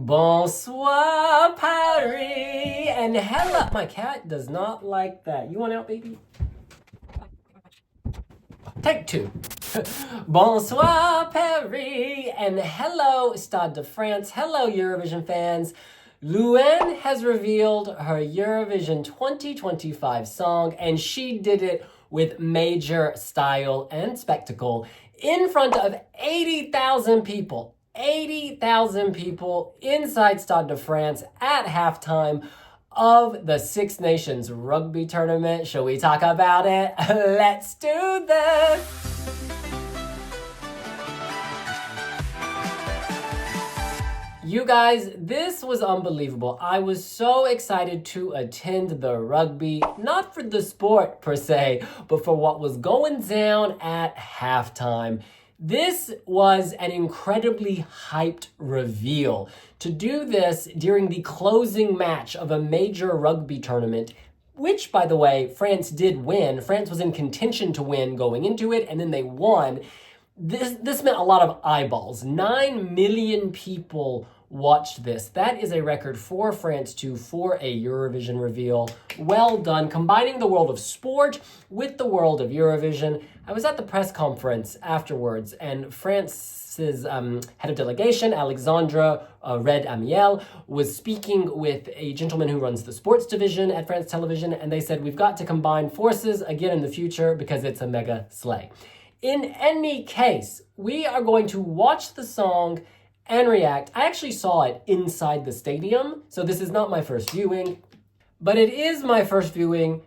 Bonsoir, Paris, and hello. My cat does not like that. You want out, baby? Take two. Bonsoir, Paris, and hello, Stade de France. Hello, Eurovision fans. Louane has revealed her Eurovision 2025 song, and she did it with major style and spectacle in front of 80,000 people. 80,000 people inside Stade de France at halftime of the Six Nations Rugby tournament. Shall we talk about it? Let's do this! You guys, this was unbelievable. I was so excited to attend the rugby, not for the sport per se, but for what was going down at halftime. This was an incredibly hyped reveal. To do this during the closing match of a major rugby tournament, which, by the way, France did win. France was in contention to win going into it, and then they won. This meant a lot of eyeballs. 9 million people watched this. That is a record for France for a Eurovision reveal. Well done. Combining the world of sport with the world of Eurovision. I was at the press conference afterwards, and France's head of delegation, Alexandra Red Amiel, was speaking with a gentleman who runs the sports division at France Television, and they said, we've got to combine forces again in the future because it's a mega slay. In any case, we are going to watch the song and react. I actually saw it inside the stadium, so this is not my first viewing, but it is my first viewing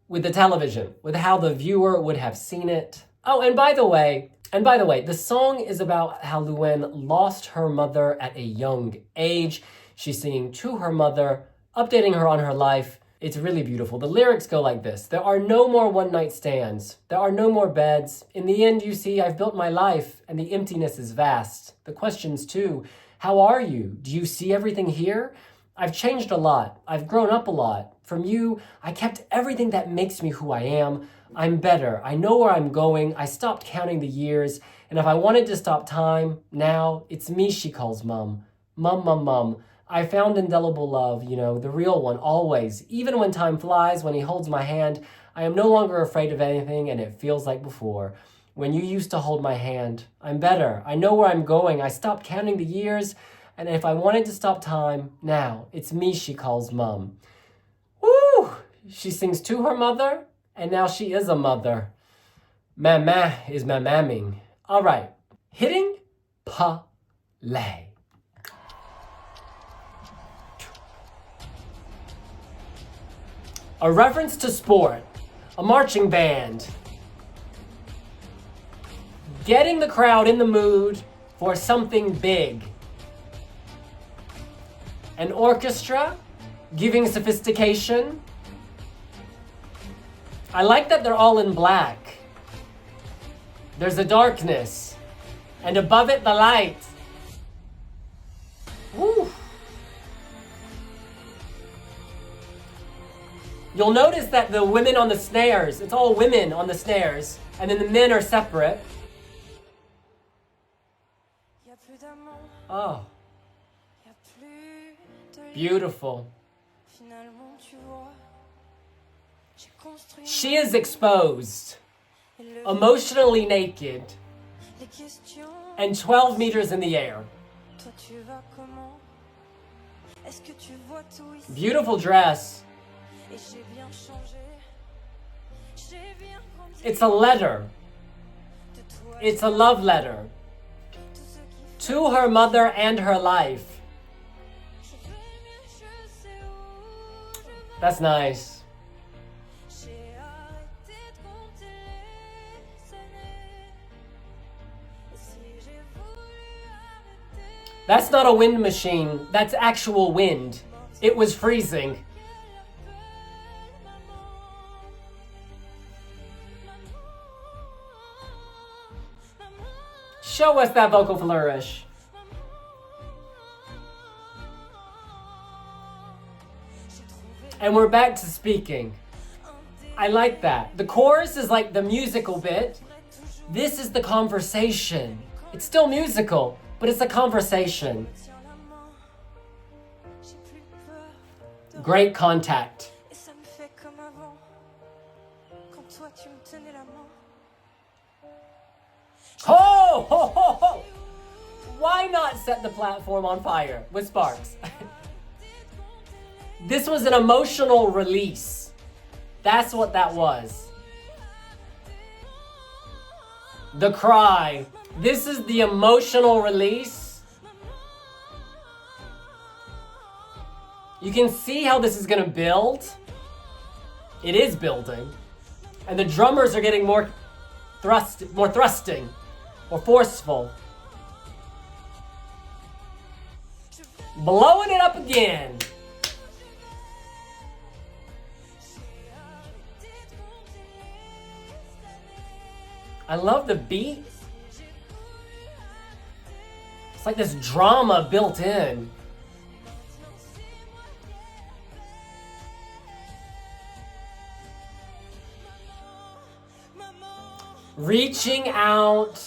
with the television, with how the viewer would have seen it. Oh, and by the way, the song is about how Louane lost her mother at a young age. She's singing to her mother, updating her on her life. It's really beautiful. The lyrics go like this. There are no more one-night stands. There are no more beds. In the end, you see, I've built my life, and the emptiness is vast. The questions, too. How are you? Do you see everything here? I've changed a lot. I've grown up a lot. From you, I kept everything that makes me who I am. I'm better. I know where I'm going. I stopped counting the years. And if I wanted to stop time, now, it's me she calls Mum. Mum, Mum, Mum. I found indelible love, the real one, always. Even when time flies, when he holds my hand, I am no longer afraid of anything, and it feels like before. When you used to hold my hand, I'm better. I know where I'm going. I stopped counting the years, and if I wanted to stop time, now, it's me she calls Mum. Woo! She sings to her mother, and now she is a mother. Maman is mamamming. All right, hitting play. A reference to sport, a marching band, getting the crowd in the mood for something big. An orchestra, giving sophistication. I like that they're all in black. There's a darkness, and above it, the light. Woo. You'll notice that the women on the snares, it's all women on the snares, and then the men are separate. Oh. Beautiful. She is exposed, emotionally naked, and 12 meters in the air. Beautiful dress. It's a letter. It's a love letter to her mother and her life. That's nice. That's not a wind machine. That's actual wind. It was freezing. Show us that vocal flourish. And we're back to speaking. I like that. The chorus is like the musical bit. This is the conversation. It's still musical, but it's a conversation. Great contact. Ho, ho, ho, ho! Why not set the platform on fire with sparks? This was an emotional release. That's what that was. The cry. This is the emotional release. You can see how this is gonna build. It is building. And the drummers are getting more thrusting, more forceful. Blowing it up again. I love the beat. It's like this drama built in. Reaching out.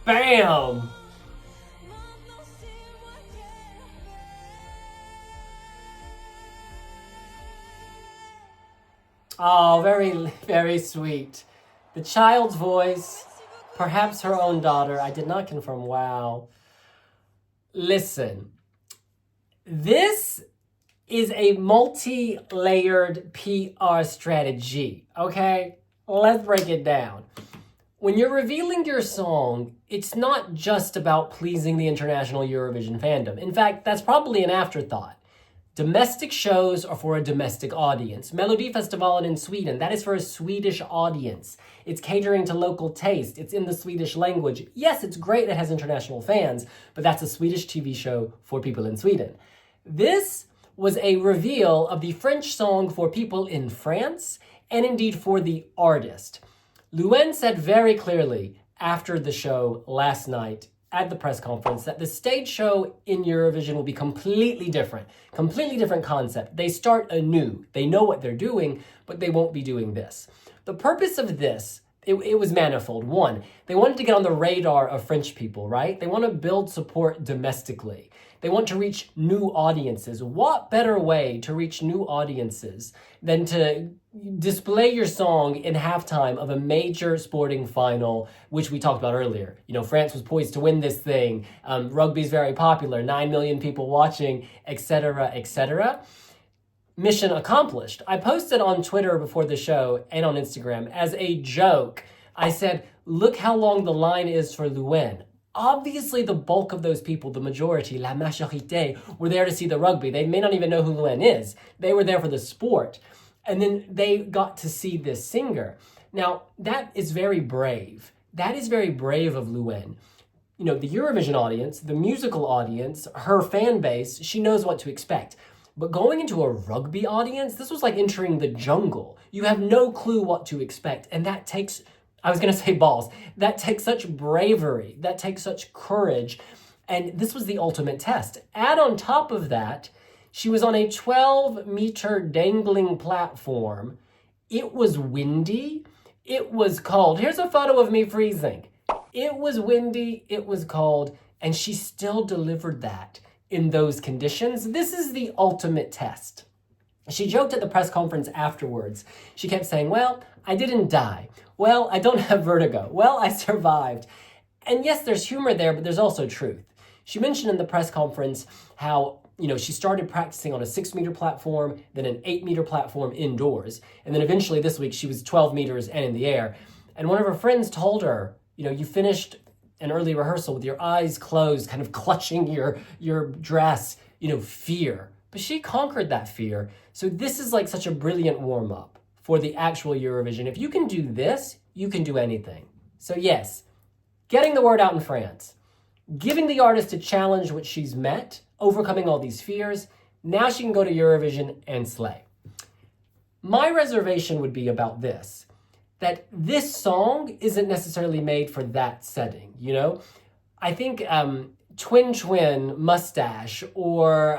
Bam! Oh, very, very sweet. The child's voice, perhaps her own daughter. I did not confirm. Wow. Listen, this is a multi-layered PR strategy, okay? Let's break it down. When you're revealing your song, it's not just about pleasing the international Eurovision fandom. In fact, that's probably an afterthought. Domestic shows are for a domestic audience. Melodifestivalen in Sweden, that is for a Swedish audience. It's catering to local taste. It's in the Swedish language. Yes, it's great it has international fans, but that's a Swedish TV show for people in Sweden. This was a reveal of the French song for people in France, and indeed for the artist. Louane said very clearly after the show last night at the press conference that the stage show in Eurovision will be completely different concept. They start anew. They know what they're doing, but they won't be doing this. The purpose of this, it was manifold. One, they wanted to get on the radar of French people, right? They want to build support domestically. They want to reach new audiences. What better way to reach new audiences than to display your song in halftime of a major sporting final, which we talked about earlier. You know, France was poised to win this thing. Rugby's very popular, 9 million people watching, etc., etc. Mission accomplished. I posted on Twitter before the show and on Instagram as a joke. I said, look how long the line is for Louane. Obviously, the bulk of those people, the majority, la majorité, were there to see the rugby. They may not even know who Louane is. They were there for the sport. And then they got to see this singer. Now, that is very brave. That is very brave of Louane. You know, the Eurovision audience, the musical audience, her fan base, she knows what to expect. But going into a rugby audience, this was like entering the jungle. You have no clue what to expect. And that takes, I was going to say balls, that takes such bravery, that takes such courage. And this was the ultimate test. Add on top of that, she was on a 12-meter dangling platform. It was windy. It was cold. Here's a photo of me freezing. It was windy. It was cold. And she still delivered that in those conditions. This is the ultimate test. She joked at the press conference afterwards. She kept saying, well, I didn't die. Well, I don't have vertigo. Well, I survived. And yes, there's humor there, but there's also truth. She mentioned in the press conference how, you know, she started practicing on a 6-meter platform, then an 8-meter platform indoors. And then eventually this week she was 12 meters and in the air. And one of her friends told her, you know, you finished an early rehearsal with your eyes closed, kind of clutching your dress, you know, fear. But she conquered that fear. So this is like such a brilliant warm-up for the actual Eurovision. If you can do this, you can do anything. So yes, getting the word out in France, giving the artist a challenge which she's met, overcoming all these fears. Now she can go to Eurovision and slay. My reservation would be about this, that this song isn't necessarily made for that setting, you know? I think Twin Mustache or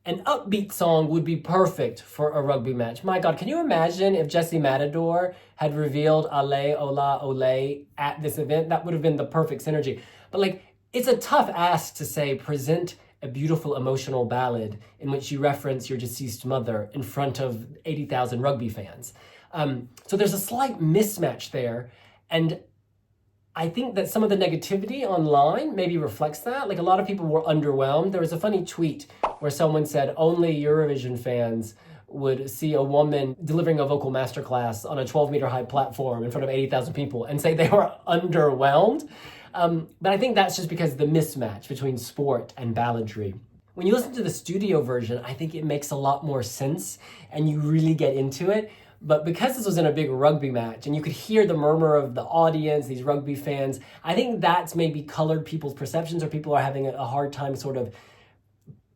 An upbeat song would be perfect for a rugby match. My God, can you imagine if Jesse Matador had revealed Ale, Ola, Ole at this event? That would have been the perfect synergy. But like, it's a tough ask to say, present a beautiful emotional ballad in which you reference your deceased mother in front of 80,000 rugby fans. So there's a slight mismatch there. And I think that some of the negativity online maybe reflects that. Like, a lot of people were underwhelmed. There was a funny tweet where someone said only Eurovision fans would see a woman delivering a vocal masterclass on a 12-meter high platform in front of 80,000 people and say they were underwhelmed. But I think that's just because of the mismatch between sport and balladry. When you listen to the studio version, I think it makes a lot more sense and you really get into it. But because this was in a big rugby match and you could hear the murmur of the audience, these rugby fans, I think that's maybe colored people's perceptions, or people are having a hard time sort of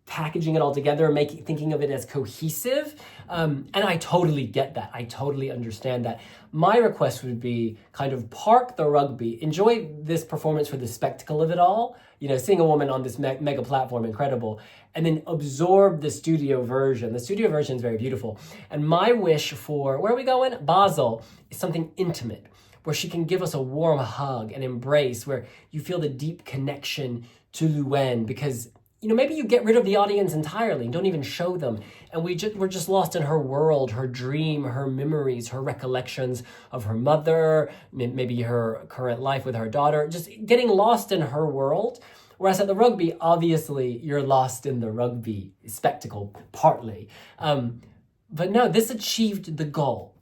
packaging it all together, thinking of it as cohesive. And I totally get that. I totally understand that. My request would be kind of park the rugby, enjoy this performance for the spectacle of it all, you know, seeing a woman on this mega platform, incredible, and then absorb the studio version. The studio version is very beautiful. And my wish for, where are we going? Basel, is something intimate, where she can give us a warm hug and embrace, where you feel the deep connection to Louane, because you know, maybe you get rid of the audience entirely and don't even show them. And we're just lost in her world, her dream, her memories, her recollections of her mother, maybe her current life with her daughter, just getting lost in her world. Whereas at the rugby, obviously, you're lost in the rugby spectacle, partly. But no, this achieved the goal.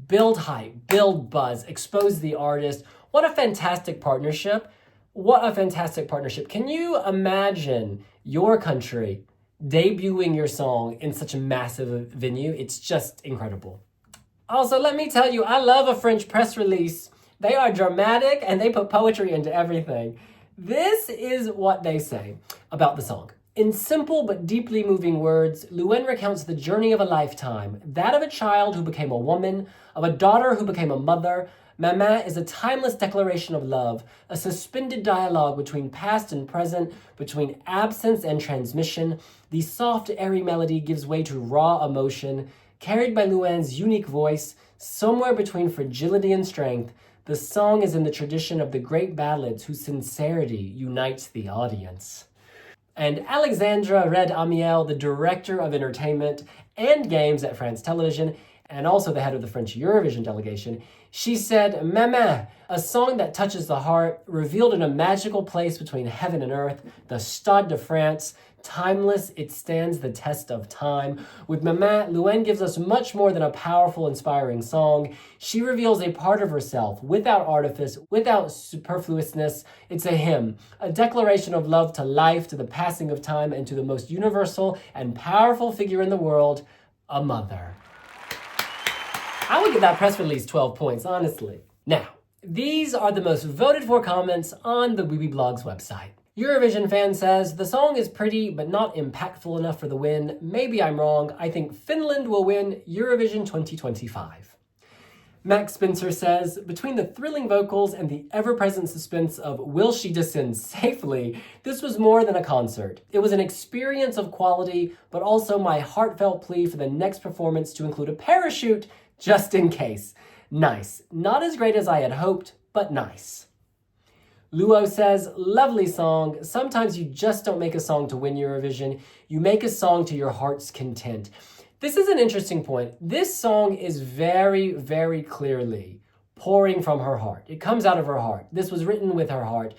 Build hype, build buzz, expose the artist. What a fantastic partnership. What a fantastic partnership. Can you imagine your country debuting your song in such a massive venue? It's just incredible. Also, let me tell you, I love a French press release. They are dramatic and they put poetry into everything. This is what they say about the song. In simple but deeply moving words, Louane recounts the journey of a lifetime, that of a child who became a woman, of a daughter who became a mother. Maman is a timeless declaration of love, a suspended dialogue between past and present, between absence and transmission. The soft, airy melody gives way to raw emotion, carried by Louane's unique voice, somewhere between fragility and strength. The song is in the tradition of the great ballads whose sincerity unites the audience. And Alexandra Red Amiel, the director of entertainment and games at France Télévisions, and also the head of the French Eurovision delegation, she said, Maman, a song that touches the heart, revealed in a magical place between heaven and earth, the Stade de France, timeless, it stands the test of time. With Maman, Louane gives us much more than a powerful, inspiring song. She reveals a part of herself, without artifice, without superfluousness. It's a hymn, a declaration of love to life, to the passing of time, and to the most universal and powerful figure in the world, a mother. I would give that press release 12 points, honestly. Now, these are the most voted for comments on the Weeblyblog's website. Eurovision fan says, the song is pretty but not impactful enough for the win. Maybe I'm wrong. I think Finland will win Eurovision 2025. Max Spencer says, between the thrilling vocals and the ever-present suspense of will she descend safely, this was more than a concert. It was an experience of quality, but also my heartfelt plea for the next performance to include a parachute just in case. Nice. Not as great as I had hoped, but nice. Luo says, lovely song. Sometimes you just don't make a song to win Eurovision. You make a song to your heart's content. This is an interesting point. This song is very, very clearly pouring from her heart. It comes out of her heart. This was written with her heart.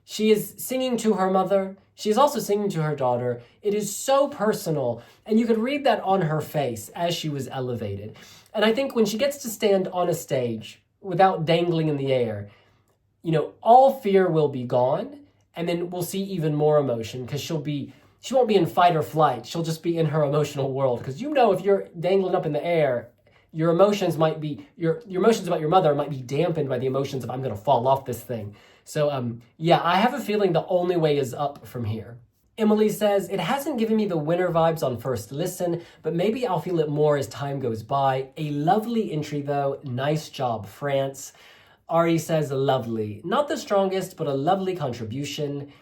She is singing to her mother. She is also singing to her daughter. It is so personal, and you could read that on her face as she was elevated. And I think when she gets to stand on a stage without dangling in the air, you know, all fear will be gone, and then we'll see even more emotion because she won't be in fight or flight. She'll just be in her emotional world. Because you know, if you're dangling up in the air, your emotions might be, your emotions about your mother might be dampened by the emotions of I'm going to fall off this thing. So yeah, I have a feeling the only way is up from here. Emily says, it hasn't given me the winner vibes on first listen, but maybe I'll feel it more as time goes by. A lovely entry though. Nice job, France. Ari says, lovely. Not the strongest, but a lovely contribution.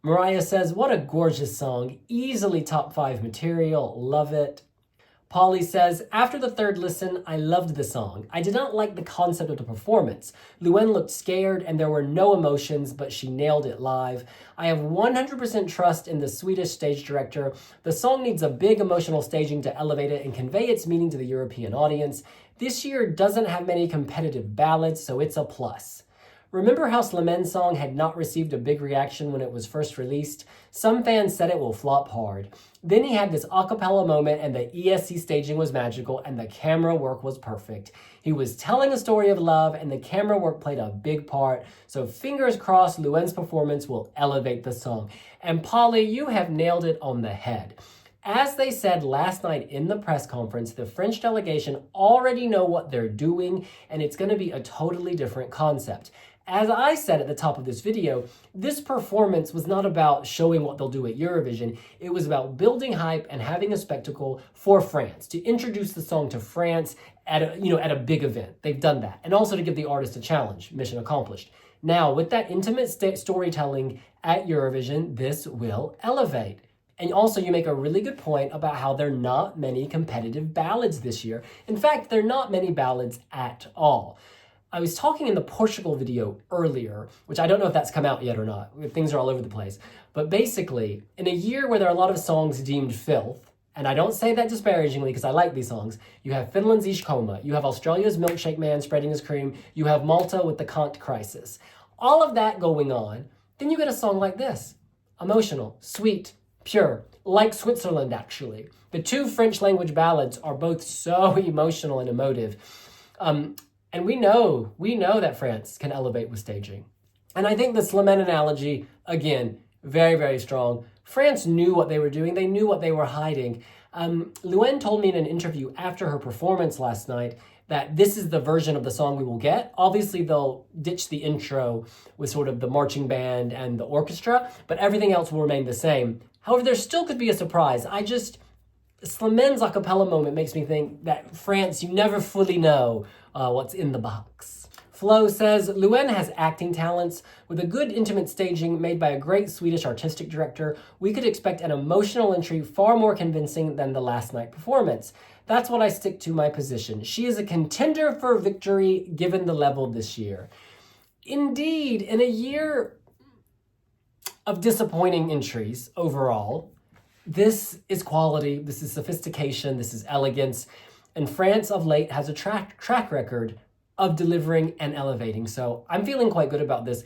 Mariah says, what a gorgeous song. Easily top 5 material. Love it. Polly says, after the third listen, I loved the song. I did not like the concept of the performance. Louane looked scared and there were no emotions, but she nailed it live. I have 100% trust in the Swedish stage director. The song needs a big emotional staging to elevate it and convey its meaning to the European audience. This year doesn't have many competitive ballads, so it's a plus. Remember how Slimane song had not received a big reaction when it was first released? Some fans said it will flop hard. Then he had this a cappella moment and the ESC staging was magical and the camera work was perfect. He was telling a story of love and the camera work played a big part. So fingers crossed Louane's performance will elevate the song. And Polly, you have nailed it on the head. As they said last night in the press conference, the French delegation already know what they're doing and it's going to be a totally different concept. As I said at the top of this video, this performance was not about showing what they'll do at Eurovision. It was about building hype and having a spectacle for France, to introduce the song to France at a big event. They've done that. And also to give the artist a challenge. Mission accomplished. Now, with that intimate storytelling at Eurovision, this will elevate. And also you make a really good point about how there are not many competitive ballads this year. In fact, there are not many ballads at all. I was talking in the Portugal video earlier, which I don't know if that's come out yet or not. Things are all over the place. But basically, in a year where there are a lot of songs deemed filth, and I don't say that disparagingly because I like these songs, you have Finland's Ish Koma, you have Australia's Milkshake Man spreading his cream, you have Malta with the Kant Crisis. All of that going on, then you get a song like this. Emotional, sweet, pure, like Switzerland actually. The two French language ballads are both so emotional and emotive. And we know that France can elevate with staging. And I think the Slimane analogy, again, very, very strong. France knew what they were doing. They knew what they were hiding. Louane told me in an interview after her performance last night that this is the version of the song we will get. Obviously, they'll ditch the intro with sort of the marching band and the orchestra, but everything else will remain the same. However, there still could be a surprise. Slimane's a cappella moment makes me think that France, you never fully know what's in the box. Flo says, Louane has acting talents. With a good intimate staging made by a great Swedish artistic director, we could expect an emotional entry far more convincing than the last night performance. That's what I stick to my position. She is a contender for victory given the level this year. Indeed, in a year of disappointing entries overall, this is quality, this is sophistication, this is elegance, and France of late has a track record of delivering and elevating. So I'm feeling quite good about this.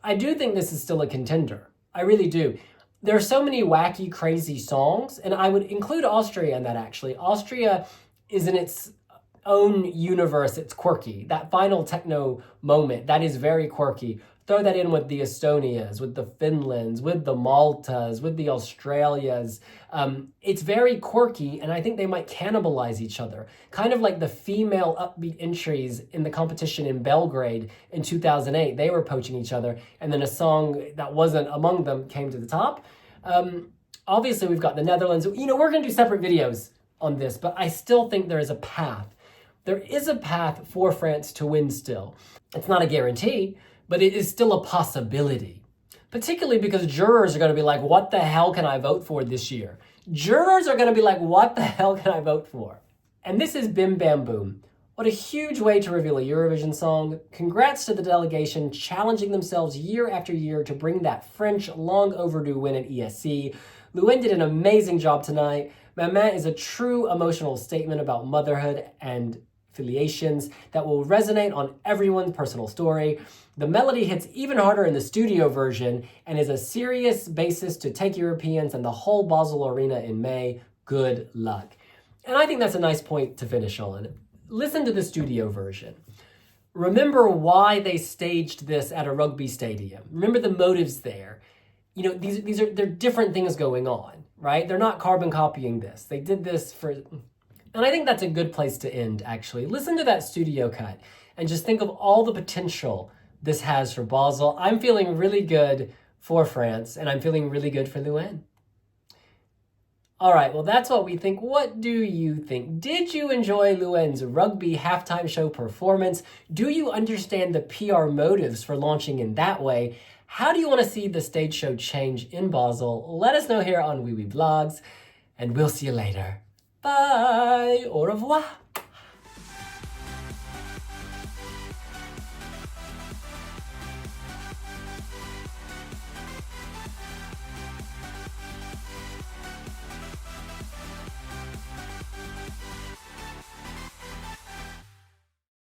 I do think this is still a contender. I really do. There are so many wacky, crazy songs, and I would include Austria in that actually. Austria is in its own universe, it's quirky. That final techno moment, that is very quirky. Throw that in with the Estonias, with the Finlands, with the Maltas, with the Australias. It's very quirky, and I think they might cannibalize each other. Kind of like the female upbeat entries in the competition in Belgrade in 2008. They were poaching each other, and then a song that wasn't among them came to the top. Obviously, we've got the Netherlands. We're going to do separate videos on this, but I still think there is a path. There is a path for France to win still. It's not a guarantee, but it is still a possibility, particularly because jurors are going to be like, what the hell can I vote for this year? Jurors are going to be like, what the hell can I vote for? And this is Bim Bam Boom. What a huge way to reveal a Eurovision song. Congrats to the delegation challenging themselves year after year to bring that French long overdue win at ESC. Louane did an amazing job tonight. Maman is a true emotional statement about motherhood and affiliations that will resonate on everyone's personal story. The melody hits even harder in the studio version and is a serious basis to take Europeans and the whole Basel arena in May. Good luck. And I think that's a nice point to finish on. Listen to the studio version. Remember why they staged this at a rugby stadium. Remember the motives there. They're different things going on, right? They're not carbon copying this. They did this for... And I think that's a good place to end, actually. Listen to that studio cut and just think of all the potential this has for Basel. I'm feeling really good for France, and I'm feeling really good for Louane. All right, well, that's what we think. What do you think? Did you enjoy Louane's rugby halftime show performance? Do you understand the PR motives for launching in that way? How do you want to see the stage show change in Basel? Let us know here on Wee Wee Vlogs, and we'll see you later. Bye! Au revoir!